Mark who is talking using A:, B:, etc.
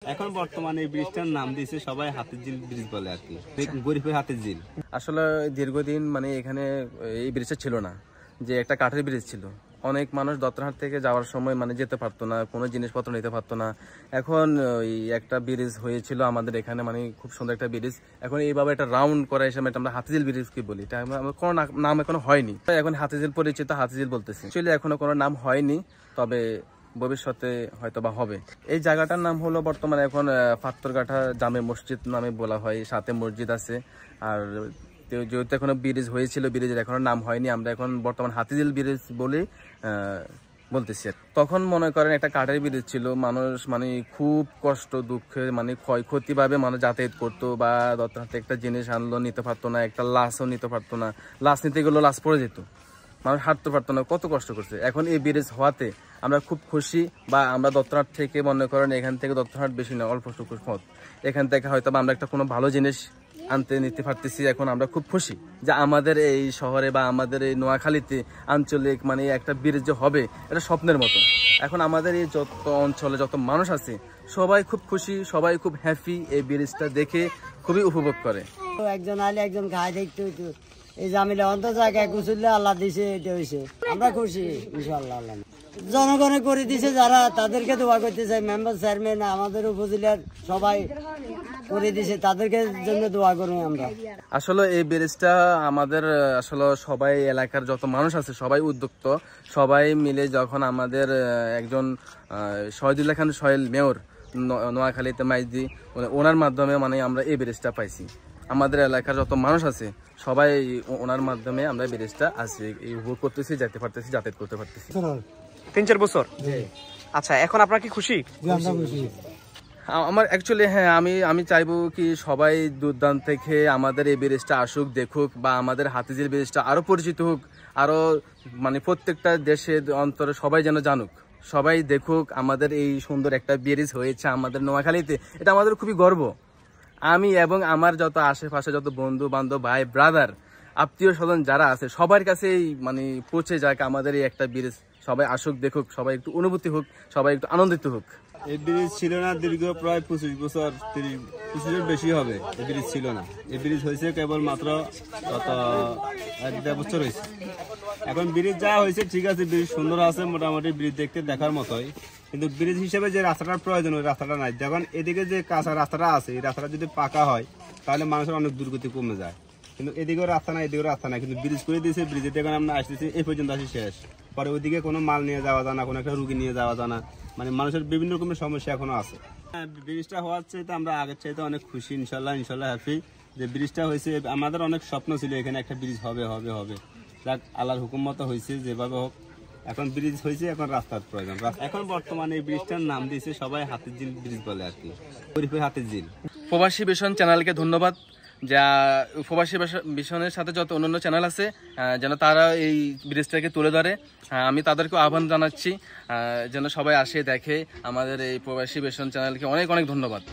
A: এখন বর্তমানে এই ব্রিজটার নাম দিয়েছে সবাই হাতির ঝিল ব্রিজ বলে আর কি, গরিবের হাতির ঝিল।
B: আসলে দীর্ঘদিন এখানে এই ব্রিজটা ছিল না, যে একটা কাঠের ব্রিজ ছিল। অনেক মানুষ দত্তরহাট থেকে যাওয়ার সময় যেতে পারতো না, কোনো জিনিসপত্র নিতে পারতো না। এখন ওই একটা ব্রিজ হয়েছিল আমাদের এখানে, খুব সুন্দর একটা ব্রিজ। এখন এইভাবে একটা রাউন্ড করা হিসেবে আমরা হাতিঝিল ব্রিজ কি বলি, এটা কোনো নাম এখনো হয়নি। এখন হাতিঝিল পরিচিত, হাতিঝিল বলতেছি। অ্যাকচুয়ালি এখনো কোনো নাম হয়নি, তবে ভবিষ্যতে হয়তো বা হবে। এই জায়গাটার নাম হলো বর্তমানে এখন পাত্তরঘাটা জামে মসজিদ নামে বলা হয়, সাথে মসজিদ আছে। আর যেহেতু এখনো ব্রিজ হয়েছিল, ব্রিজের এখনো নাম হয়নি, আমরা এখন বর্তমান হাতিঝিল ব্রিজ বলে বলতেছি। তখন মনে করেন একটা কাঠের ব্রিজ ছিল, মানুষ খুব কষ্ট দুঃখে ক্ষয়ক্ষতি ভাবে মানুষ যাতায়াত করতো, বা দত্তরহাটে একটা জিনিস আনলো নিতে পারতো না, একটা লাশও নিতে পারতো না, লাশ নিতে গেলেও লাশ পড়ে যেত, মানুষ হাঁটতে পারতো না, কত কষ্ট করছে। এখন এই ব্রিজ হওয়াতে আমরা খুব খুশি, বা আমরা দত্তরহাট থেকে মনে করেন এখান থেকে দত্তরহাট বেশি না, অল্প পথ, এখান থেকে হয়তো আমরা একটা কোনো ভালো জিনিস নিতে পারতেছি। এখন আমরা খুব খুশি যে আমাদের এই শহরে বা আমাদের এই নোয়াখালীতে আঞ্চলিক একটা ব্রিজ যে হবে, এটা স্বপ্নের মতো। এখন আমাদের এই যত অঞ্চলে যত মানুষ আছে সবাই খুব খুশি, সবাই খুব হ্যাপি, এই ব্রিজটা দেখে খুবই উপভোগ করে।
C: একজন আলে একজন খায় দেখতে হইতো, এই জামিলে অন্ত জায়গায় কুচুরলে আল্লাহ দিছে, এটা হয়েছে, আমরা খুশি ইনশাআল্লাহ। আল্লাহ জনগণে করে দিছে যারা, তাদেরকে দোয়া করতে চাই। মেম্বার চেয়ারম্যান আমাদের উপজেলার সবাই করে দিছে, তাদেরকে জন্য দোয়া করবো আমরা।
B: আসলে এই ব্রিজটা আমাদের আসলে সবাই এলাকার যত মানুষ আছে সবাই উদ্যুক্ত, সবাই মিলে যখন আমাদের একজন শহীদুল্লাহ খান সোহেল মেয়র নোয়াখালীতে মাইজদি, ওনার মাধ্যমে আমরা এই ব্রিজটা পাইছি। আমাদের এলাকার যত মানুষ আছে সবাই ওনার মাধ্যমে আমরা ব্রিজটা আসি উপভোগ করতেছি, যেতে পারতেছি, যাতায়াত করতে পারতেছি।
D: 3-4 বছর। আচ্ছা, এখন আপনারা কি খুশি?
B: আমার অ্যাকচুয়ালি হ্যাঁ, আমি চাইবো কি সবাই দূরদূরান্ত থেকে আমাদের এই ব্রিজটা আসুক, দেখুক, বা আমাদের হাতিঝিল ব্রিজটা আরো পরিচিত হোক, আরো প্রত্যেকটা দেশে অন্তরে সবাই যেন জানুক, সবাই দেখুক আমাদের এই সুন্দর একটা ব্রিজ হয়েছে আমাদের নোয়াখালীতে। এটা আমাদের খুবই গর্ব। আমি এবং আমার যত আশেপাশে যত বন্ধু বান্ধব, ভাই ব্রাদার, আত্মীয় স্বজন যারা আছে সবার কাছেই পৌঁছে যাক আমাদের এই একটা ব্রিজ। সবাই আসুক, দেখুক, সবাই একটু অনুভূতি হোক, সবাই একটু আনন্দিত হোক।
A: এই ব্রিজ ছিল না দীর্ঘ প্রায় 25 বছর, 25 বেশি হবে এই ব্রিজ ছিল না। এই ব্রিজ হয়েছে কেবল মাত্র গত 1-1.5 বছর হয়েছে। এখন ব্রিজ যা হয়েছে ঠিক আছে, ব্রিজ সুন্দর আছে, মোটামুটি ব্রিজ দেখতে দেখার মতোই, কিন্তু ব্রিজ হিসেবে যে রাস্তাটার প্রয়োজন ওই রাস্তাটা নাই। যখন এদিকে যে কাঁচা রাস্তাটা আছে, এই রাস্তাটা যদি পাকা হয় তাহলে মানুষের অনেক দুর্গতি কমে যায়, কিন্তু এদিকেও রাস্তা নাই, এদিকেও রাস্তা নাই, কিন্তু ব্রিজ করে দিয়েছে। ব্রিজের এখন আমরা আসতেছি, এই পর্যন্ত আসি শেষ, পরে ওইদিকে কোনো মাল নিয়ে যাওয়া যায় না, কোনো একটা রুগী নিয়ে যাওয়া যায় না, মানুষের বিভিন্ন রকমের সমস্যা এখনো আছে। ব্রিজটা হওয়ার চাইতে আমরা আগের চাইতে অনেক খুশি, ইনশাল্লাহ হ্যাপি যে ব্রিজটা হয়েছে। আমাদের অনেক স্বপ্ন ছিল এখানে একটা ব্রিজ হবে হবে হবে, যাক আল্লাহর হুকুম মতো হয়েছে, যেভাবে হোক এখন ব্রিজ হয়েছে, এখন রাস্তার প্রয়োজন। এখন বর্তমানে এই ব্রিজটার নাম দিয়েছে সবাই হাতির ঝিল ব্রিজ বলে আর কি, গরিবের হাতির ঝিল।
B: প্রবাসী ভিশন চ্যানেলকে ধন্যবাদ, যা প্রবাসী ভিশনের সাথে যত অন্যান্য চ্যানেল আছে যেন তারা এই ব্রিজটাকে তুলে ধরে। আমি তাদেরকে আহ্বান জানাচ্ছি যেন সবাই আসে দেখে। আমাদের এই প্রবাসী ভিশন চ্যানেলকে অনেক অনেক ধন্যবাদ।